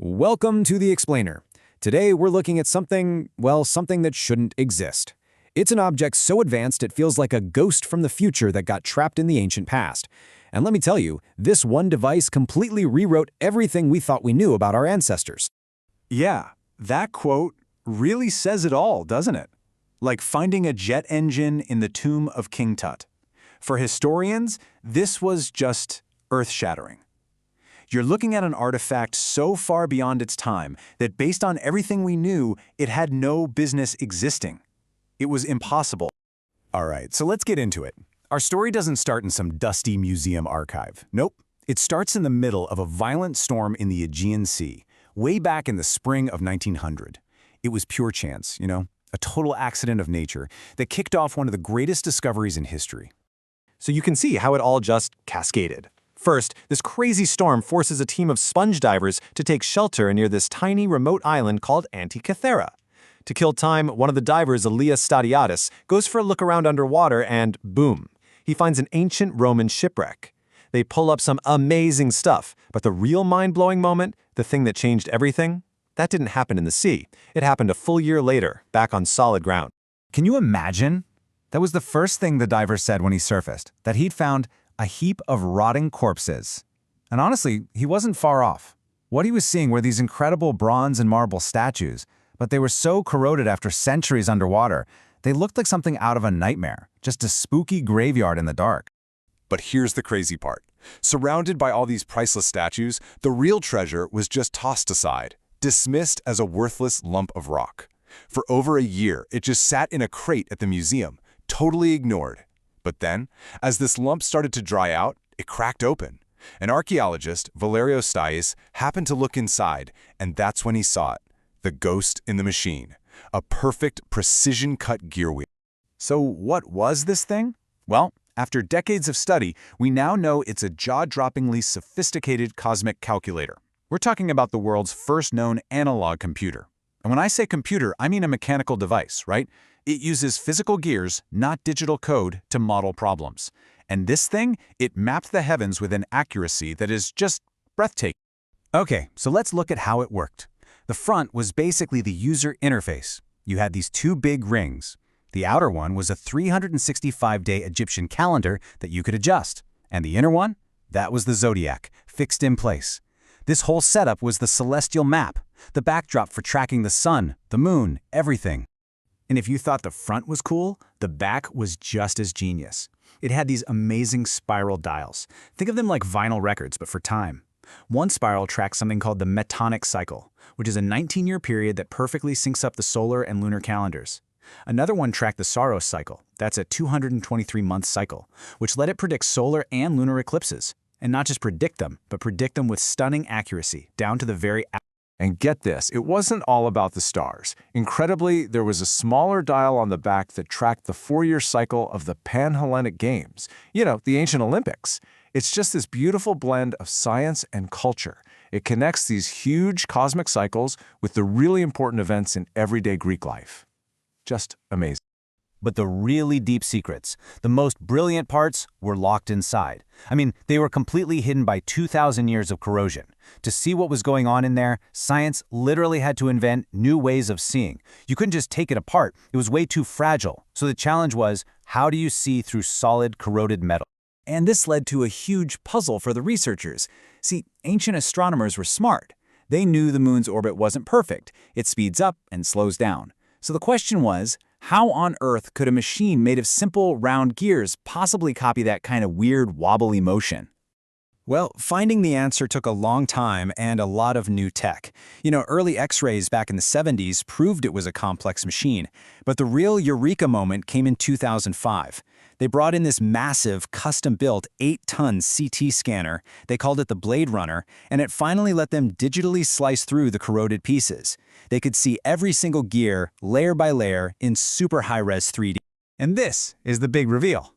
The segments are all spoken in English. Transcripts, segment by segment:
Welcome to The Explainer. Today we're looking at something that shouldn't exist. It's an object so advanced it feels like a ghost from the future that got trapped in the ancient past. And let me tell you, this one device completely rewrote everything we thought we knew about our ancestors. Yeah, that quote really says it all, doesn't it? Like finding a jet engine in the tomb of King Tut. For historians, this was just earth-shattering. You're looking at an artifact so far beyond its time that based on everything we knew, it had no business existing. It was impossible. All right, so let's get into it. Our story doesn't start in some dusty museum archive. Nope. It starts in the middle of a violent storm in the Aegean Sea, way back in the spring of 1900. It was pure chance, a total accident of nature that kicked off one of the greatest discoveries in history. So you can see how it all just cascaded. First, this crazy storm forces a team of sponge divers to take shelter near this tiny remote island called Antikythera. To kill time, one of the divers, Elias Stadiatis, goes for a look around underwater and boom, he finds an ancient Roman shipwreck. They pull up some amazing stuff, but the real mind-blowing moment, the thing that changed everything, that didn't happen in the sea. It happened a full year later, back on solid ground. Can you imagine? That was the first thing the diver said when he surfaced, that he'd found a heap of rotting corpses. And honestly, he wasn't far off. What he was seeing were these incredible bronze and marble statues, but they were so corroded after centuries underwater, they looked like something out of a nightmare, just a spooky graveyard in the dark. But here's the crazy part. Surrounded by all these priceless statues, the real treasure was just tossed aside, dismissed as a worthless lump of rock. For over a year, it just sat in a crate at the museum, totally ignored. But then, as this lump started to dry out, it cracked open. An archaeologist, Valerio Stais, happened to look inside, and that's when he saw it. The ghost in the machine. A perfect precision-cut gear wheel. So what was this thing? Well, after decades of study, we now know it's a jaw-droppingly sophisticated cosmic calculator. We're talking about the world's first known analog computer. And when I say computer, I mean a mechanical device, right? It uses physical gears, not digital code, to model problems. And this thing, it mapped the heavens with an accuracy that is just breathtaking. Okay, so let's look at how it worked. The front was basically the user interface. You had these two big rings. The outer one was a 365-day Egyptian calendar that you could adjust. And the inner one? That was the zodiac, fixed in place. This whole setup was the celestial map, the backdrop for tracking the sun, the moon, everything. And if you thought the front was cool, the back was just as genius. It had these amazing spiral dials. Think of them like vinyl records, but for time. One spiral tracks something called the Metonic cycle, which is a 19-year period that perfectly syncs up the solar and lunar calendars. Another one tracked the Saros cycle. That's a 223-month cycle, which let it predict solar and lunar eclipses. And not just predict them, but predict them with stunning accuracy, down to the very hour. And get this, it wasn't all about the stars. Incredibly, there was a smaller dial on the back that tracked the 4-year cycle of the Pan-Hellenic Games, the ancient Olympics. It's just this beautiful blend of science and culture. It connects these huge cosmic cycles with the really important events in everyday Greek life. Just amazing. But the really deep secrets, the most brilliant parts, were locked inside. I mean, they were completely hidden by 2,000 years of corrosion. To see what was going on in there, science literally had to invent new ways of seeing. You couldn't just take it apart. It was way too fragile. So the challenge was, how do you see through solid, corroded metal? And this led to a huge puzzle for the researchers. See, ancient astronomers were smart. They knew the moon's orbit wasn't perfect. It speeds up and slows down. So the question was, how on earth could a machine made of simple, round gears possibly copy that kind of weird, wobbly motion? Well, finding the answer took a long time and a lot of new tech. Early X-rays back in the 70s proved it was a complex machine, but the real eureka moment came in 2005. They brought in this massive, custom-built 8-ton CT scanner. They called it the Blade Runner, and it finally let them digitally slice through the corroded pieces. They could see every single gear, layer by layer, in super high-res 3D. And this is the big reveal.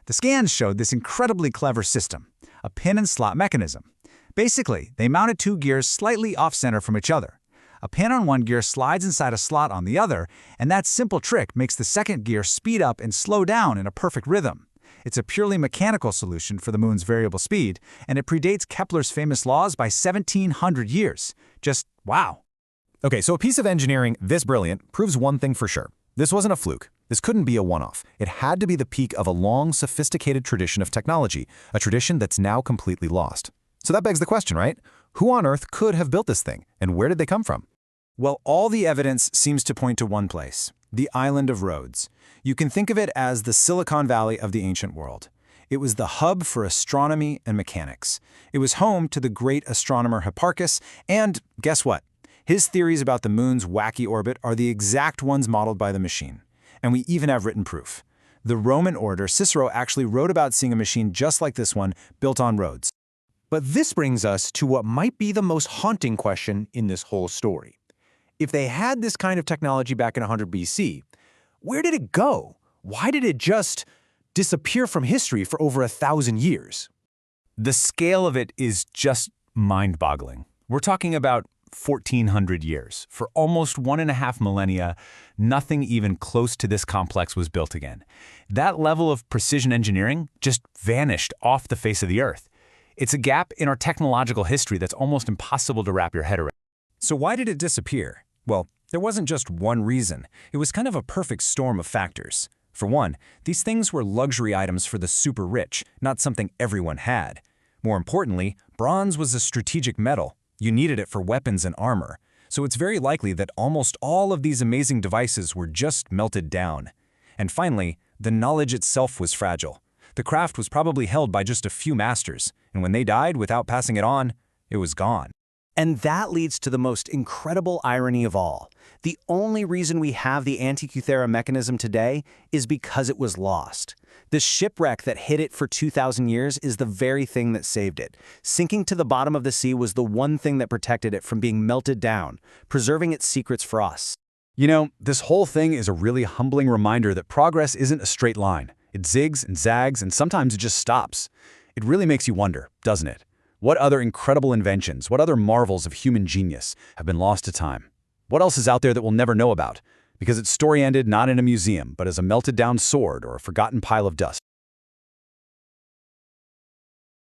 The scans showed this incredibly clever system, a pin and slot mechanism. Basically, they mounted two gears slightly off-center from each other. A pin on one gear slides inside a slot on the other, and that simple trick makes the second gear speed up and slow down in a perfect rhythm. It's a purely mechanical solution for the moon's variable speed, and it predates Kepler's famous laws by 1,700 years. Just Wow. Okay, so a piece of engineering this brilliant proves one thing for sure. This wasn't a fluke. This couldn't be a one-off. It had to be the peak of a long, sophisticated tradition of technology, a tradition that's now completely lost. So that begs the question, right? Who on Earth could have built this thing, and where did they come from? Well, all the evidence seems to point to one place, the island of Rhodes. You can think of it as the Silicon Valley of the ancient world. It was the hub for astronomy and mechanics. It was home to the great astronomer Hipparchus, and guess what? His theories about the moon's wacky orbit are the exact ones modeled by the machine. And we even have written proof. The Roman orator Cicero actually wrote about seeing a machine just like this one built on Rhodes. But this brings us to what might be the most haunting question in this whole story. If they had this kind of technology back in 100 BC, where did it go? Why did it just disappear from history for over 1,000 years? The scale of it is just mind-boggling. We're talking about 1,400 years. For almost 1.5 millennia, nothing even close to this complex was built again. That level of precision engineering just vanished off the face of the Earth. It's a gap in our technological history that's almost impossible to wrap your head around. So why did it disappear? Well, there wasn't just one reason. It was kind of a perfect storm of factors. For one, these things were luxury items for the super rich, not something everyone had. More importantly, bronze was a strategic metal. You needed it for weapons and armor. So it's very likely that almost all of these amazing devices were just melted down. And finally, the knowledge itself was fragile. The craft was probably held by just a few masters, and when they died without passing it on, it was gone. And that leads to the most incredible irony of all. The only reason we have the Antikythera Mechanism today is because it was lost. The shipwreck that hid it for 2,000 years is the very thing that saved it. Sinking to the bottom of the sea was the one thing that protected it from being melted down, preserving its secrets for us. You know, this whole thing is a really humbling reminder that progress isn't a straight line. It zigs and zags, and sometimes it just stops. It really makes you wonder, doesn't it? What other incredible inventions, what other marvels of human genius have been lost to time? What else is out there that we'll never know about? Because its story ended not in a museum, but as a melted down sword or a forgotten pile of dust.